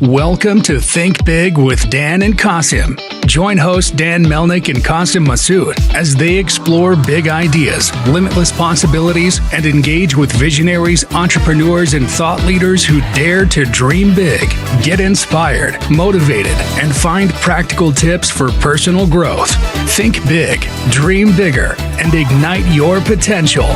Welcome to Think Big with Dan and Qasim. Join hosts Dan Melnick and Qasim Masood as they explore big ideas, limitless possibilities, and engage with visionaries, entrepreneurs, and thought leaders who dare to dream big, get inspired, motivated, and find practical tips for personal growth. Think big, dream bigger, and ignite your potential.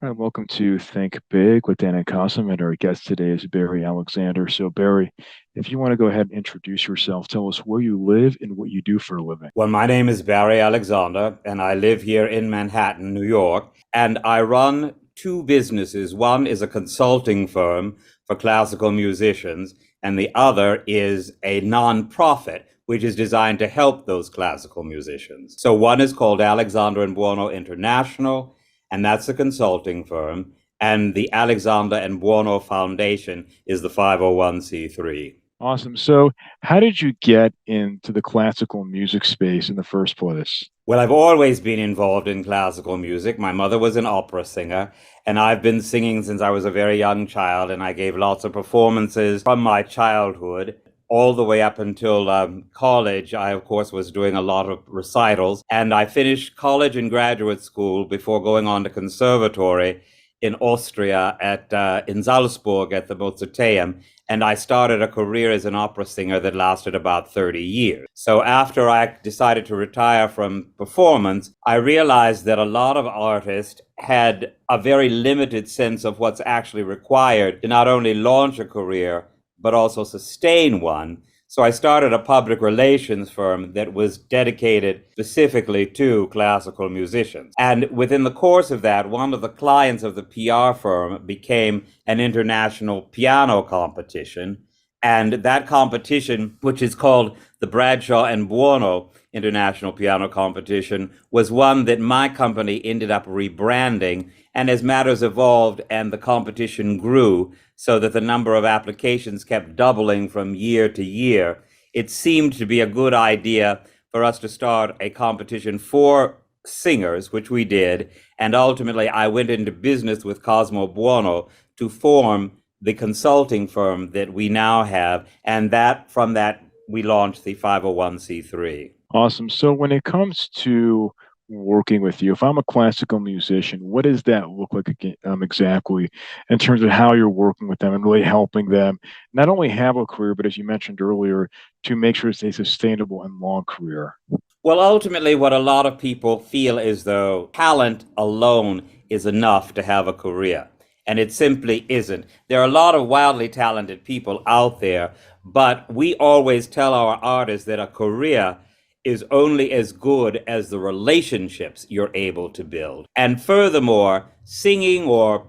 All right, welcome to Think Big with Dan and Qasim, and our guest today is Barry Alexander. So, Barry, if you want to go ahead and introduce yourself, tell us where you live and what you do for a living. Well, my name is Barry Alexander, and I live here in Manhattan, New York, and I run two businesses. One is a consulting firm for classical musicians, and the other is a nonprofit which is designed to help those classical musicians. So one is called Alexander and Buono International, and that's a consulting firm. And the Alexander and Buono Foundation is the 501c3. Awesome. So, how did you get into the classical music space in the first place? Well, I've always been involved in classical music. My mother was an opera singer, and I've been singing since I was a very young child, and I gave lots of performances from my childhood all the way up until college. I, of course, was doing a lot of recitals, and I finished college and graduate school before going on to conservatory in Austria in Salzburg at the Mozarteum, and I started a career as an opera singer that lasted about 30 years. So after I decided to retire from performance, I realized that a lot of artists had a very limited sense of what's actually required to not only launch a career, but also sustain one. So I started a public relations firm that was dedicated specifically to classical musicians. And within the course of that, one of the clients of the PR firm became an international piano competition. And that competition, which is called the Bradshaw and Buono International Piano Competition, was one that my company ended up rebranding. And as matters evolved and the competition grew, so that the number of applications kept doubling from year to year, it seemed to be a good idea for us to start a competition for singers, which we did. And ultimately, I went into business with Cosmo Buono to form the consulting firm that we now have. And from that, we launched the 501c3. Awesome. So, when it comes to working with you, if I'm a classical musician, what does that look like exactly in terms of how you're working with them and really helping them not only have a career, but as you mentioned earlier, to make sure it's a sustainable and long career? Well, ultimately, what a lot of people feel is though talent alone is enough to have a career. And it simply isn't. There are a lot of wildly talented people out there, but we always tell our artists that a career is only as good as the relationships you're able to build. And furthermore, singing or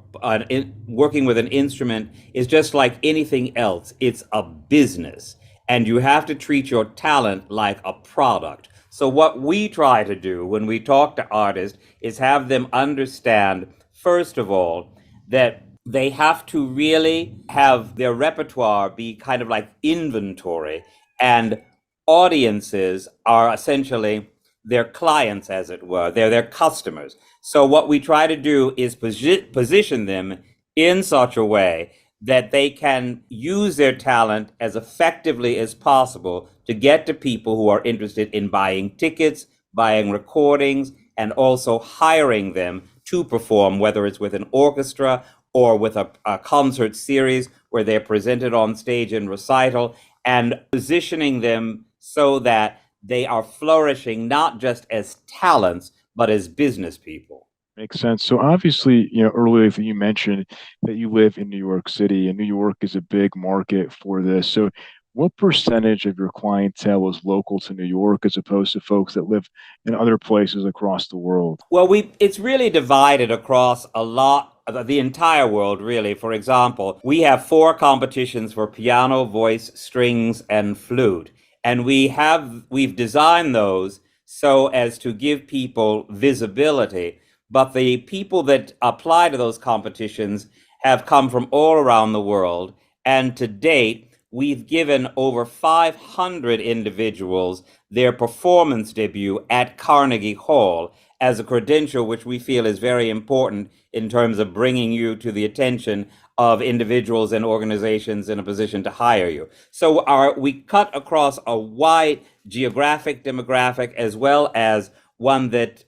working with an instrument is just like anything else. It's a business, and you have to treat your talent like a product. So what we try to do when we talk to artists is have them understand, first of all, that they have to really have their repertoire be kind of like inventory, and audiences are essentially their clients, as it were. They're their customers. So what we try to do is position them in such a way that they can use their talent as effectively as possible to get to people who are interested in buying tickets, buying recordings, and also hiring them to perform, whether it's with an orchestra or with a concert series where they're presented on stage in recital, and positioning them so that they are flourishing not just as talents, but as business people. Makes sense. So obviously, earlier you mentioned that you live in New York City, and New York is a big market for this. So what percentage of your clientele is local to New York as opposed to folks that live in other places across the world? Well, it's really divided across the entire world, really. For example, we have 4 competitions for piano, voice, strings, and flute. And we've designed those so as to give people visibility. But the people that apply to those competitions have come from all around the world. And to date, we've given over 500 individuals their performance debut at Carnegie Hall. as a credential, which we feel is very important in terms of bringing you to the attention of individuals and organizations in a position to hire you. So we cut across a wide geographic demographic, as well as one that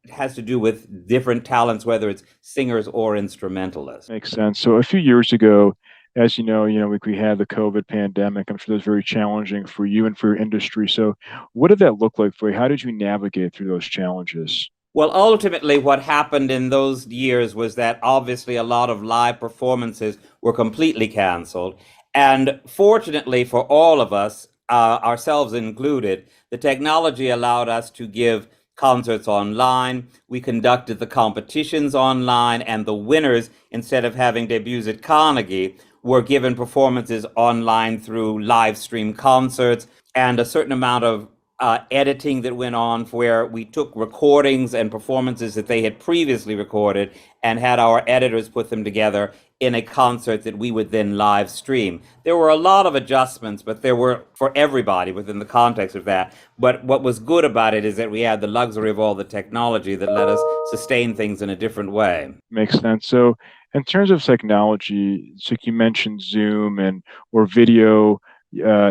has to do with different talents, whether it's singers or instrumentalists. Makes sense. So a few years ago, as we had the COVID pandemic. I'm sure that was very challenging for you and for your industry. So what did that look like for you? How did you navigate through those challenges? Well, ultimately, what happened in those years was that obviously a lot of live performances were completely canceled. And fortunately for all of us, ourselves included, the technology allowed us to give concerts online. We conducted the competitions online, and the winners, instead of having debuts at Carnegie, were given performances online through live stream concerts, and a certain amount of editing that went on, where we took recordings and performances that they had previously recorded and had our editors put them together in a concert that we would then live stream. There were a lot of adjustments, but there were for everybody within the context of that. But what was good about it is that we had the luxury of all the technology that let us sustain things in a different way. Makes sense. So in terms of technology, so you mentioned Zoom and or video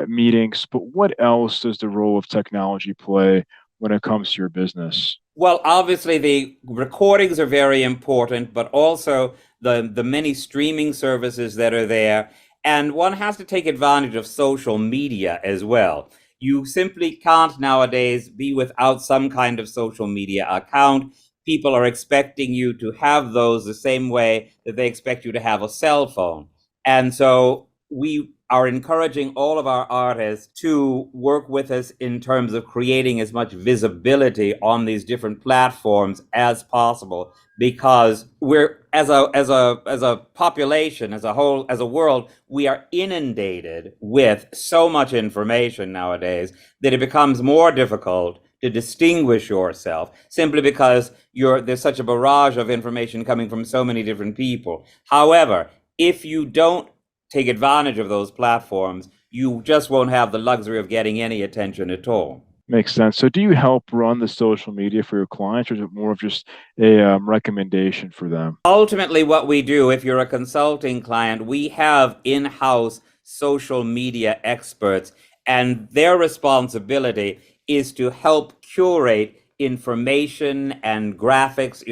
meetings, but what else does the role of technology play when it comes to your business? Well, obviously the recordings are very important, but also the many streaming services that are there. And one has to take advantage of social media as well. You simply can't nowadays be without some kind of social media account. People are expecting you to have those the same way that they expect you to have a cell phone. And so we are encouraging all of our artists to work with us in terms of creating as much visibility on these different platforms as possible, because we're as a population, as a whole, as a world, we are inundated with so much information nowadays that it becomes more difficult to distinguish yourself, simply because there's such a barrage of information coming from so many different people. However, if you don't take advantage of those platforms, you just won't have the luxury of getting any attention at all. Makes sense. So do you help run the social media for your clients, or is it more of just a recommendation for them? Ultimately, what we do, if you're a consulting client, we have in-house social media experts, and their responsibility is to help curate information and graphics,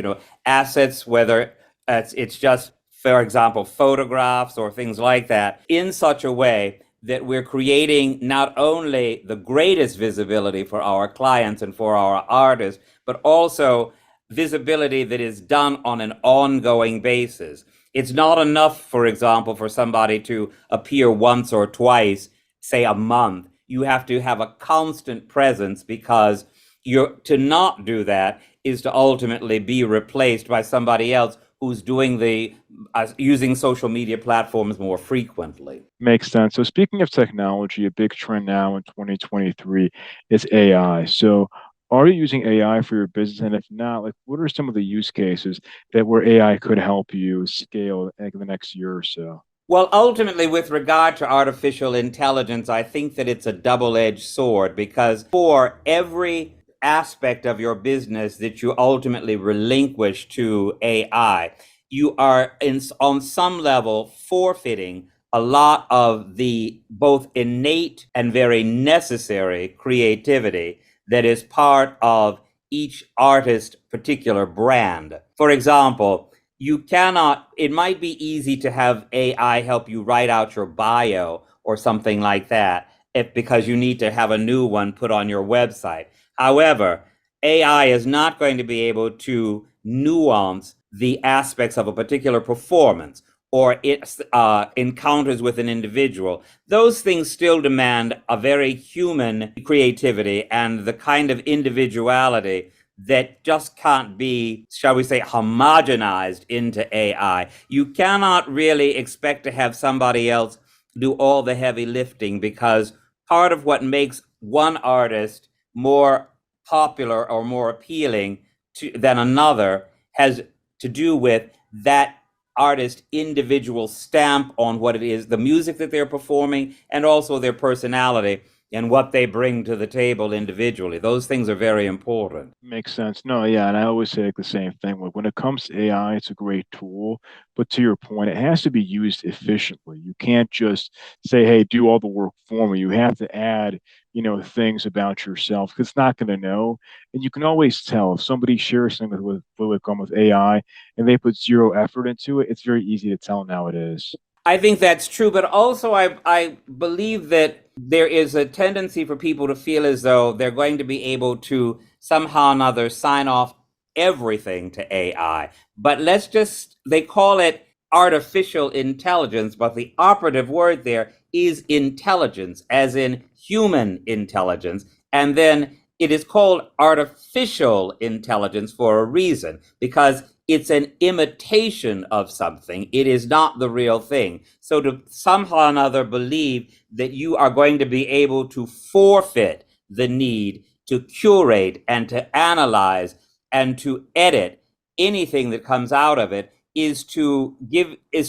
assets, whether it's just, for example, photographs or things like that, in such a way that we're creating not only the greatest visibility for our clients and for our artists, but also visibility that is done on an ongoing basis. It's not enough, for example, for somebody to appear once or twice, say a month. You have to have a constant presence, because to not do that is to ultimately be replaced by somebody else who's doing using social media platforms more frequently. Makes sense. So speaking of technology, a big trend now in 2023 is AI. So are you using AI for your business? And if not, like what are some of the use cases that where AI could help you scale in the next year or so? Well, ultimately, with regard to artificial intelligence, I think that it's a double-edged sword, because for every aspect of your business that you ultimately relinquish to AI, you are on some level forfeiting a lot of the both innate and very necessary creativity that is part of each artist's particular brand. For example, it might be easy to have AI help you write out your bio or something like that, because you need to have a new one put on your website. However, AI is not going to be able to nuance the aspects of a particular performance or its encounters with an individual. Those things still demand a very human creativity and the kind of individuality that just can't be, shall we say, homogenized into AI. You cannot really expect to have somebody else do all the heavy lifting, because part of what makes one artist more popular or more appealing than another has to do with that artist individual stamp on what it is, the music that they're performing, and also their personality. and what they bring to the table individually. Those things are very important. Makes sense. No, yeah, and I always say like the same thing. When it comes to AI, it's a great tool, but to your point, it has to be used efficiently. You can't just say, "Hey, do all the work for me." You have to add, things about yourself because it's not going to know. And you can always tell if somebody shares something with AI and they put zero effort into it. It's very easy to tell nowadays. I think that's true, but also I believe that there is a tendency for people to feel as though they're going to be able to somehow or another sign off everything to AI. But they call it artificial intelligence, but the operative word there is intelligence, as in human intelligence. And then it is called artificial intelligence for a reason, because it's an imitation of something. It is not the real thing. So to somehow or another believe that you are going to be able to forfeit the need to curate and to analyze and to edit anything that comes out of it is to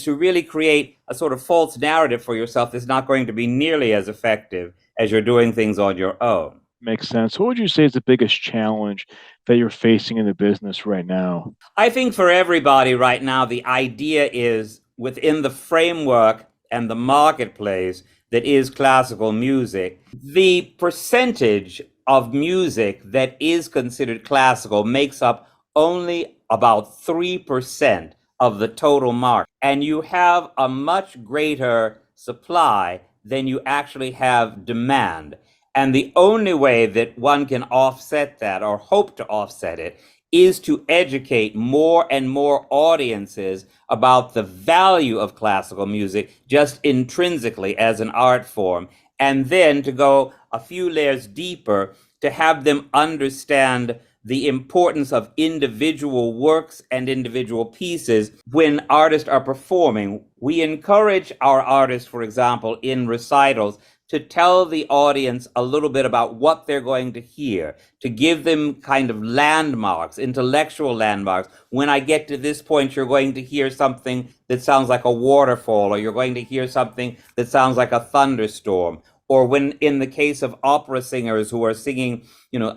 really create a sort of false narrative for yourself that's not going to be nearly as effective as you're doing things on your own. Makes sense. What would you say is the biggest challenge that you're facing in the business right now? I think for everybody right now, the idea is within the framework and the marketplace that is classical music, the percentage of music that is considered classical makes up only about 3% of the total market. And you have a much greater supply than you actually have demand. And the only way that one can offset that or hope to offset it is to educate more and more audiences about the value of classical music just intrinsically as an art form, and then to go a few layers deeper to have them understand the importance of individual works and individual pieces when artists are performing. We encourage our artists, for example, in recitals, to tell the audience a little bit about what they're going to hear, to give them kind of landmarks, intellectual landmarks. When I get to this point, you're going to hear something that sounds like a waterfall, or you're going to hear something that sounds like a thunderstorm. Or when, in the case of opera singers who are singing,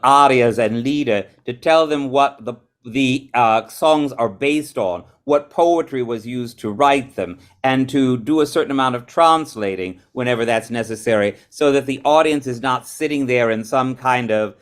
arias and lieder, to tell them what the songs are based on, what poetry was used to write them, and to do a certain amount of translating whenever that's necessary, so that the audience is not sitting there in some kind of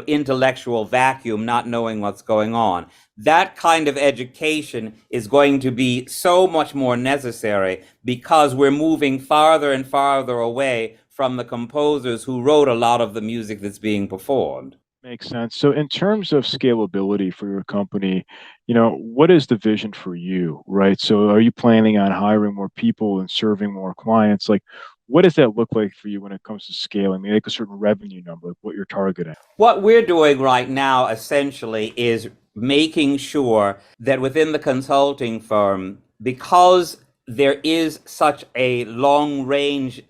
intellectual vacuum, not knowing what's going on. That kind of education is going to be so much more necessary because we're moving farther and farther away from the composers who wrote a lot of the music that's being performed. Makes sense. So, in terms of scalability for your company, what is the vision for you, right? So, are you planning on hiring more people and serving more clients? Like, what does that look like for you when it comes to scaling? Like a certain revenue number, like what you're targeting. What we're doing right now essentially is making sure that within the consulting firm, because there is such a long range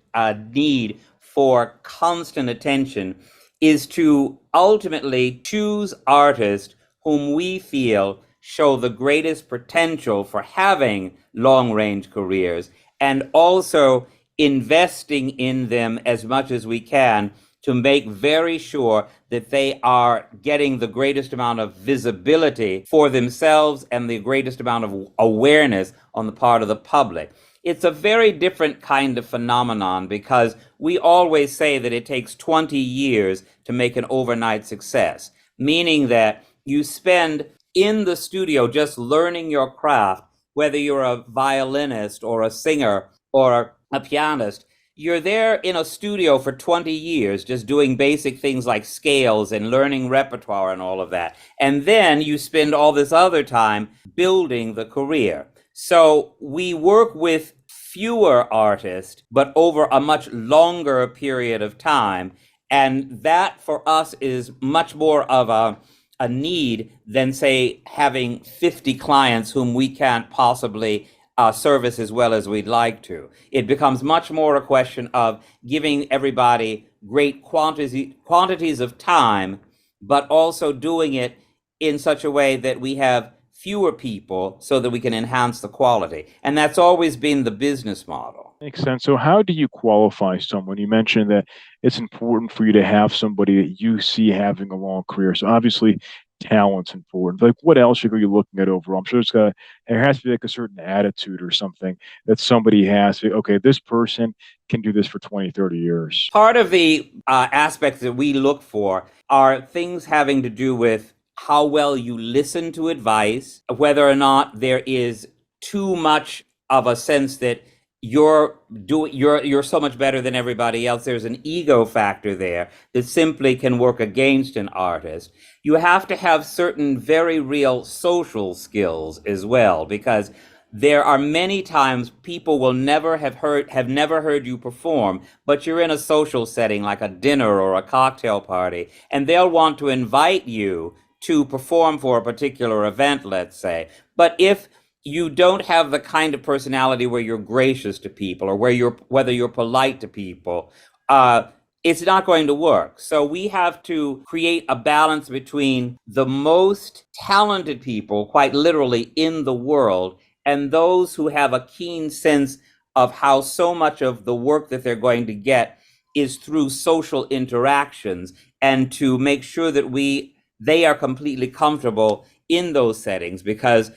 need for constant attention, is to ultimately choose artists whom we feel show the greatest potential for having long range careers, and also investing in them as much as we can to make very sure that they are getting the greatest amount of visibility for themselves and the greatest amount of awareness on the part of the public. It's a very different kind of phenomenon because we always say that it takes 20 years to make an overnight success, meaning that you spend in the studio just learning your craft, whether you're a violinist or a singer or a pianist. You're there in a studio for 20 years just doing basic things like scales and learning repertoire and all of that. And then you spend all this other time building the career. So we work with fewer artists, but over a much longer period of time. And that for us is much more of a need than, say, having 50 clients whom we can't possibly service as well as we'd like to. It becomes much more a question of giving everybody great quantities of time, but also doing it in such a way that we have fewer people so that we can enhance the quality. And that's always been the business model. Makes sense. So, how do you qualify someone? You mentioned that it's important for you to have somebody that you see having a long career. So, obviously, talent's important. Like, what else are you looking at overall? I'm sure there has to be like a certain attitude or something that somebody has. Okay, this person can do this for 20, 30 years. Part of the aspects that we look for are things having to do with how well you listen to advice, whether or not there is too much of a sense that you're so much better than everybody else. There's an ego factor there that simply can work against an artist. You have to have certain very real social skills as well, because there are many times people will have never heard you perform, but you're in a social setting like a dinner or a cocktail party, and they'll want to invite you to perform for a particular event, let's say. But if you don't have the kind of personality where you're gracious to people, or whether you're polite to people, it's not going to work. So we have to create a balance between the most talented people, quite literally, in the world, and those who have a keen sense of how so much of the work that they're going to get is through social interactions, and to make sure that they are completely comfortable in those settings, because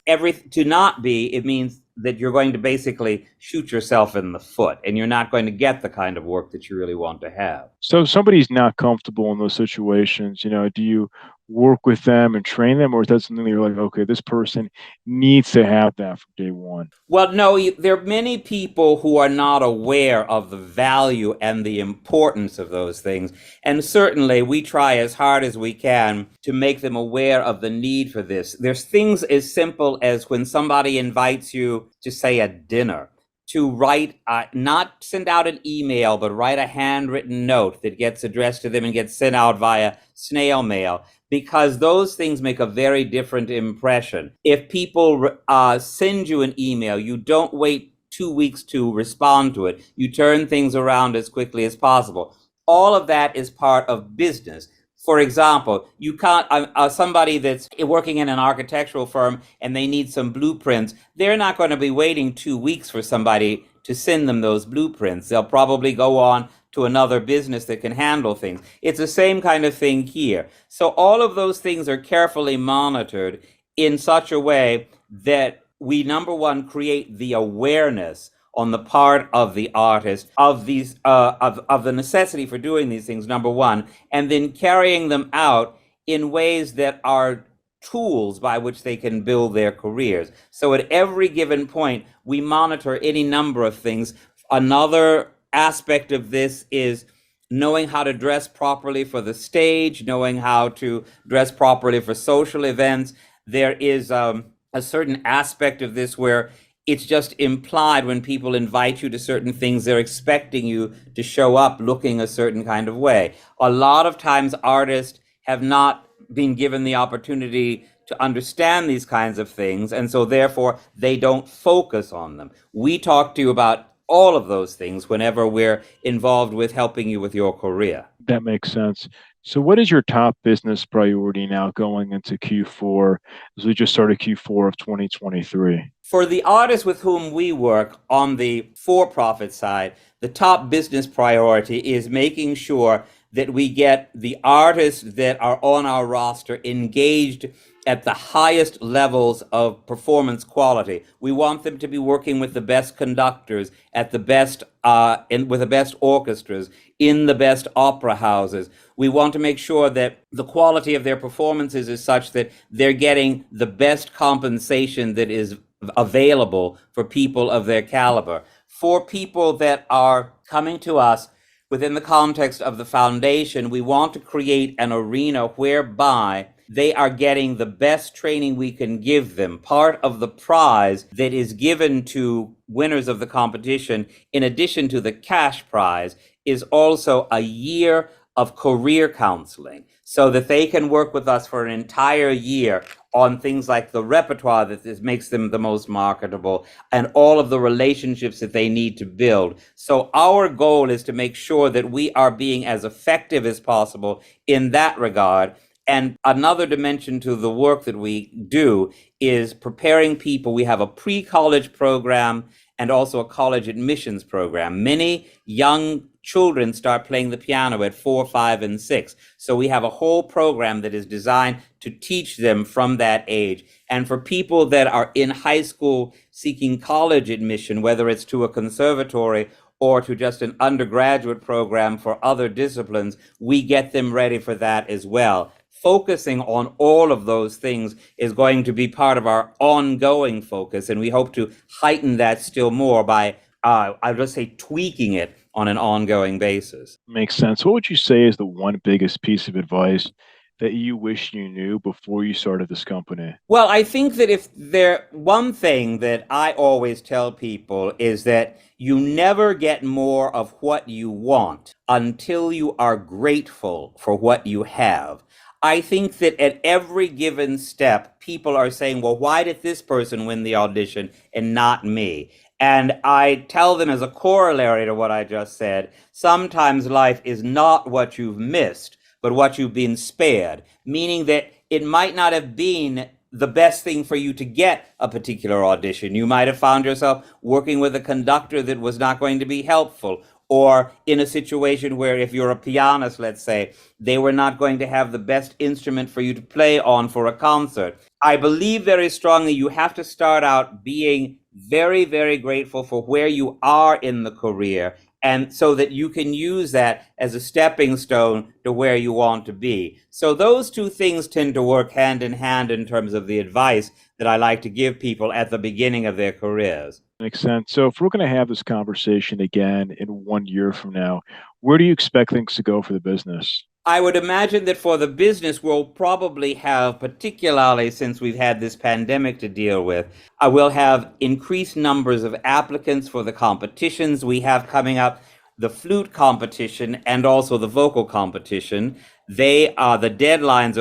to not be, it means that you're going to basically shoot yourself in the foot, and you're not going to get the kind of work that you really want to have. So, if somebody's not comfortable in those situations, do you work with them and train them, or is that something that you're like, okay, this person needs to have that from day one? Well, no, there are many people who are not aware of the value and the importance of those things. And certainly we try as hard as we can to make them aware of the need for this. There's things as simple as when somebody invites you to, say, a dinner, to write, not send out an email, but write a handwritten note that gets addressed to them and gets sent out via snail mail, because those things make a very different impression. If people send you an email, you don't wait 2 weeks to respond to it. You turn things around as quickly as possible. All of that is part of business. For example, you can't, somebody that's working in an architectural firm and they need some blueprints, they're not going to be waiting 2 weeks for somebody to send them those blueprints. They'll probably go on to another business that can handle things. It's the same kind of thing here. So all of those things are carefully monitored in such a way that we, number one, create the awareness on the part of the artist of these of the necessity for doing these things, number one, and then carrying them out in ways that are tools by which they can build their careers. So at every given point, we monitor any number of things. Another aspect of this is knowing how to dress properly for the stage, knowing how to dress properly for social events. There is a certain aspect of this where it's just implied when people invite you to certain things, they're expecting you to show up looking a certain kind of way. A lot of times artists have not been given the opportunity to understand these kinds of things, and so therefore they don't focus on them. We talk to you about all of those things whenever we're involved with helping you with your career. That makes sense. So, what is your top business priority now going into Q4 as we just started Q4 of 2023? For the artists with whom we work on the for-profit side, the top business priority is making sure that we get the artists that are on our roster engaged at the highest levels of performance quality. We want them to be working with the best conductors, at the best with the best orchestras, in the best opera houses. We want to make sure that the quality of their performances is such that they're getting the best compensation that is available for people of their caliber. For people that are coming to us within the context of the foundation, we want to create an arena whereby they are getting the best training we can give them. Part of the prize that is given to winners of the competition, in addition to the cash prize, is also a year of career counseling, so that they can work with us for an entire year on things like the repertoire that makes them the most marketable, and all of the relationships that they need to build. So our goal is to make sure that we are being as effective as possible in that regard. And another dimension to the work that we do is preparing people. We have a pre-college program and also a college admissions program. Many young children start playing the piano at 4, 5, and 6. So we have a whole program that is designed to teach them from that age. And for people that are in high school seeking college admission, whether it's to a conservatory or to just an undergraduate program for other disciplines, we get them ready for that as well. Focusing on all of those things is going to be part of our ongoing focus, and we hope to heighten that still more by, I'll just say, tweaking it on an ongoing basis. Makes sense. What would you say is the one biggest piece of advice that you wish you knew before you started this company? Well, I think that if there one thing that I always tell people is that you never get more of what you want until you are grateful for what you have. I think that at every given step, people are saying, well, why did this person win the audition and not me? And I tell them as a corollary to what I just said, sometimes life is not what you've missed, but what you've been spared, meaning that it might not have been the best thing for you to get a particular audition. You might have found yourself working with a conductor that was not going to be helpful, or in a situation where if you're a pianist, let's say, they were not going to have the best instrument for you to play on for a concert. I believe very strongly you have to start out being very, very grateful for where you are in the career, and so that you can use that as a stepping stone to where you want to be. So those two things tend to work hand in hand in terms of the advice that I like to give people at the beginning of their careers. Makes sense. So if we're going to have this conversation again in 1 year from now, where do you expect things to go for the business? I would imagine that for the business, we'll probably have, particularly since we've had this pandemic to deal with, we'll have increased numbers of applicants for the competitions we have coming up, the flute competition and also the vocal competition. The deadlines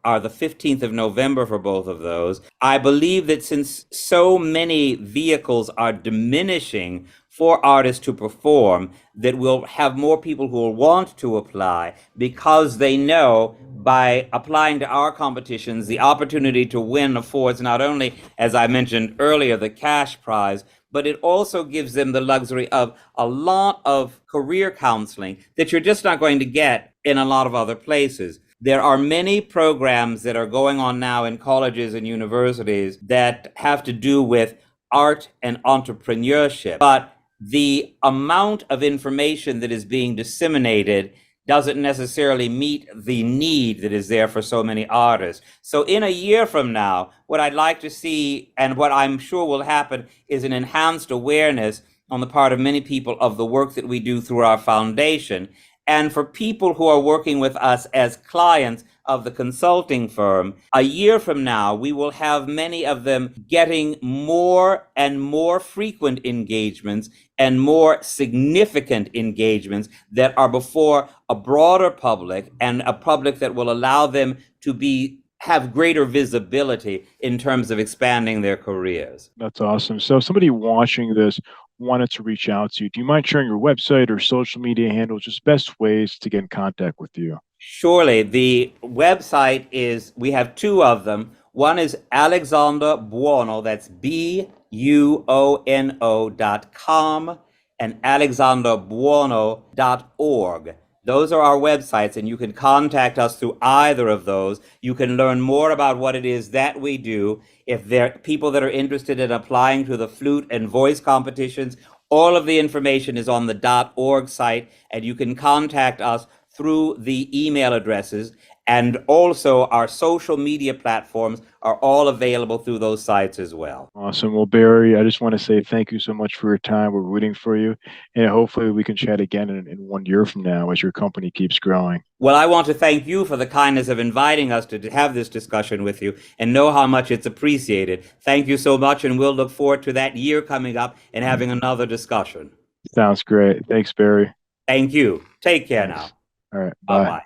are the 15th of November for both of those. I believe that since so many vehicles are diminishing for artists to perform, that we'll have more people who will want to apply because they know by applying to our competitions, the opportunity to win affords not only, as I mentioned earlier, the cash prize, but it also gives them the luxury of a lot of career counseling that you're just not going to get in a lot of other places. There are many programs that are going on now in colleges and universities that have to do with art and entrepreneurship, but the amount of information that is being disseminated doesn't necessarily meet the need that is there for so many artists. So in a year from now, what I'd like to see, and what I'm sure will happen, is an enhanced awareness on the part of many people of the work that we do through our foundation. And for people who are working with us as clients of the consulting firm, a year from now, we will have many of them getting more and more frequent engagements and more significant engagements that are before a broader public, and a public that will allow them to have greater visibility in terms of expanding their careers. That's awesome. So if somebody watching this wanted to reach out to you, do you mind sharing your website or social media handles, just best ways to get in contact with you? Surely. The website we have two of them. One is Alexander Buono, that's BUONO.com, and alexanderbuono.org. Those are our websites, and you can contact us through either of those. You can learn more about what it is that we do. If there are people that are interested in applying to the flute and voice competitions, all of the information is on the .org site, and you can contact us through the email addresses. And also our social media platforms are all available through those sites as well. Awesome. Well, Barry, I just want to say thank you so much for your time. We're rooting for you. And hopefully we can chat again in 1 year from now as your company keeps growing. Well, I want to thank you for the kindness of inviting us to have this discussion with you, and know how much it's appreciated. Thank you so much, and we'll look forward to that year coming up and having another discussion. Sounds great. Thanks, Barry. Thank you. Take care now. All right. Bye. Bye-bye.